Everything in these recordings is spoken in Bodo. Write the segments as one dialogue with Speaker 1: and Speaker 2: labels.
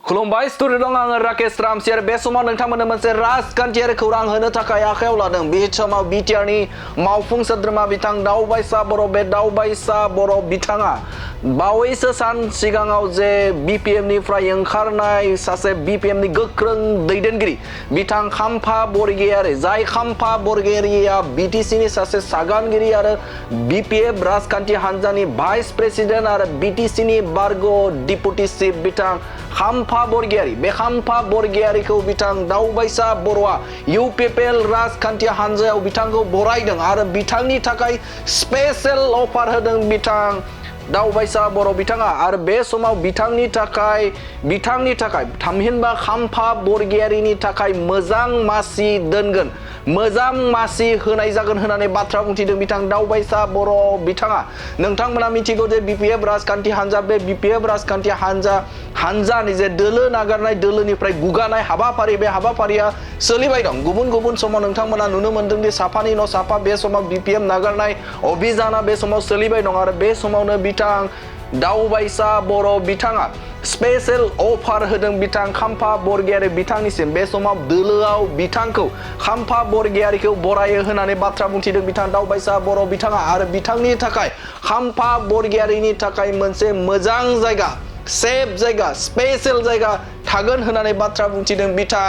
Speaker 1: खुलुमबाय स्टुडिअ दं आङो राकेश रामसियार बे समाव नोंथांमोननो मोनसे राजखान्थियारि खौरां होनो थाखाय आखायाव लादों बे समाव बिटिआरनि मावफुं सोद्रोमा बिथां दावबायसा बर' बे दावबायसा बर' बिथाङा बावैसो सान सिगाङाव जे बिपिएमनिफ्राय ओंखारनाय सासे बिपिएमनि गोख्रों दैदेनगिरि बिथां खाम्फा बरगयारि जाय खाम्फा बरगयारिया बिटिसिनि सासे सागानगिरि आरो बिपिएफ राजखान्थि हान्जानि भाइस प्रेसिडेन्ट आरो बिटिसिनि बरगय डिपुटि चिफ बिथां खाम्फा बरगयारि बे खाम्फा बरगयारिखौ बिथां दावबायसा बर'आ इउपिपिएल राजखान्थि हान्जायाव बिथांखौ बरायदों आरो बिथांनि थाखाय स्पेशल अफार होदों बिथां दावबायसा बर' बिथाङा आरो बे समाव बिथांनि थाखाय थामहिनबा खाम्फा बरगयारिनि थाखाय मोजां मासि दोनगोन मोजां मासि होनाय जागोन होननानै बाथ्रा बुंथिदों बिथां दावबायसा बर' बिथाङा नोंथांमोना मिथिगौ जे बिपिएफ राजखान्थि हान्जा बे बिपिएफ राजखान्थि हान्जानि जे दोलो नागारनाय दोलोनिफ्राय गुगानाय हाबाफारि बे हाबाफारिया सोलिबाय दं गुबुन गुबुन समाव नोंथांमोना नुनो मोनदों दि साफानि न' साफा बे समाव बिपिएम नागारनाय अभियाना बे समाव सोलिबाय दं आरो बे समावनो बिथां दावबायसा बर' बिथाङा स्पेशल अफार होदों बिथां खाम्फा बरगयारि बिथांनिसिम बे समाव दोलोआव बिथांखौ खाम्फा बरगयारिखौ बरायो होननानै बाथ्रा बुंथिदों बिथां दावबायसा बर' बिथाङा आरो बिथांनि थाखाय खाम्फा बरगयारिनि थाखाय मोनसे मोजां जायगा सेफ जायगा स्पेशल जायगा थागोन होननानै बाथ्रा बुंथिदों बिथां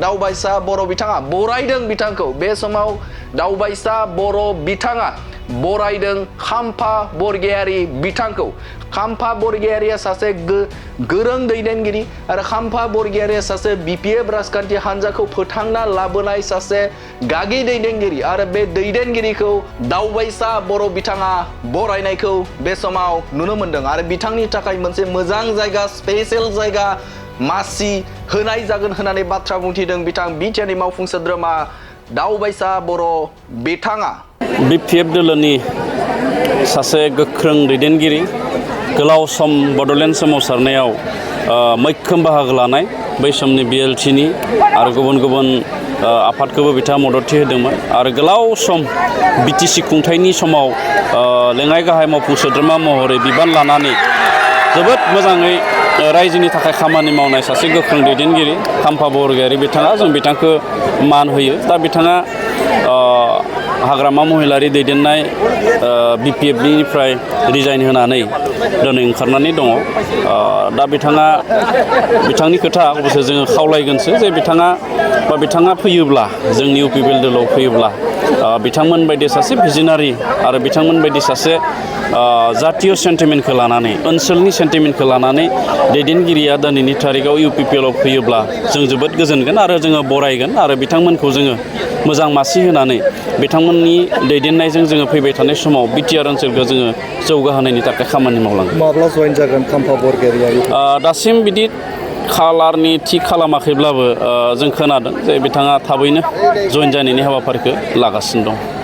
Speaker 1: दावबायसा बर' बिथाङा बरायदों बिथांखौ बे समाव दावबायसा बर' बिथाङा बरायदों खाम्फा बरगयारि बिथांखौ खाम्फा बरगयारिया सासे गोरों दैदेनगिरि आरो खाम्फा बरगयारिया सासे बिपिएफ राजखान्थि हान्जाखौ फोथांना लाबोनाय सासे गागि दैदेनगिरि आरो बे दैदेनगिरिखौ दावबायसा बर' बिथाङा बरायनायखौ बे समाव नुनो मोनदों आरो बिथांनि थाखाय मोनसे मोजां जायगा स्पेशल जायगा मासि होनाय जागोन होननानै बाथ्रा बुंथिदों बिथां बिटिआरनि मावफुं सोद्रोमा दावबायसा बर' बिथाङा
Speaker 2: बिपिएफ दोलोनि सासे गोख्रों दैदेनगिरि गोलाव सम बड'लेण्ड सोमावसारनायाव मैखोम बाहागो लानाय बै समनि बिएलटिनि आरो गुबुन गुबुन आफादखौबो बिथाङा मददथि होदोंमोन आरो गोलाव सम बिटिसि खुंथायनि समाव लेङाइ गाहाय मावफुं सोद्रोमा महरै बिबान लानानै जोबोद मोजाङै रायजोनि थाखाय खामानि मावनाय सासे गोख्रों दैदेनगिरि खाम्फा बरगयारि बिथाङा जों बिथांखौ मान होयो दा बिथाङा हाग्रामा महिलारि दैदेननाय बिपिएफनिफ्राय रिजाइन होनानै दिनै ओंखारनानै दङ दा बिथांनि खोथा अबसे जोङो खावलायगोनसो जे बिथाङा फैयोब्ला जोंनि इउपिपिएल दोलोआव फैयोब्ला बिथांमोन बायदि सासे भिजनारि आरो बिथांमोन बायदि सासे जातीय सेन्टिमेन्टखौ लानानै ओनसोलनि सेन्टिमेन्टखौ लानानै दैदेनगिरिया दिनैनि थारिखआव इउपिपिएलआव फैयोब्ला जों जोबोद गोजोनगोन आरो जोङो बरायगोन आरो बिथांमोनखौ जोङो मोजां मासि होनानै बिथांमोननि दैदेननायजों जोङो फैबाय थानाय समाव बिटिआर ओनसोलखौ जोङो जौगाहोनायनि थाखाय खामानि मावलांगोन
Speaker 3: माब्ला जयेन जागोन खाम्फा बरगयारिया
Speaker 2: दासिम बिदि खालारनि थि खालामाखैब्लाबो जों खोनादों जे बिथाङा थाबैनो जयेन जानायनि हाबाफारिखौ लागासिनो दं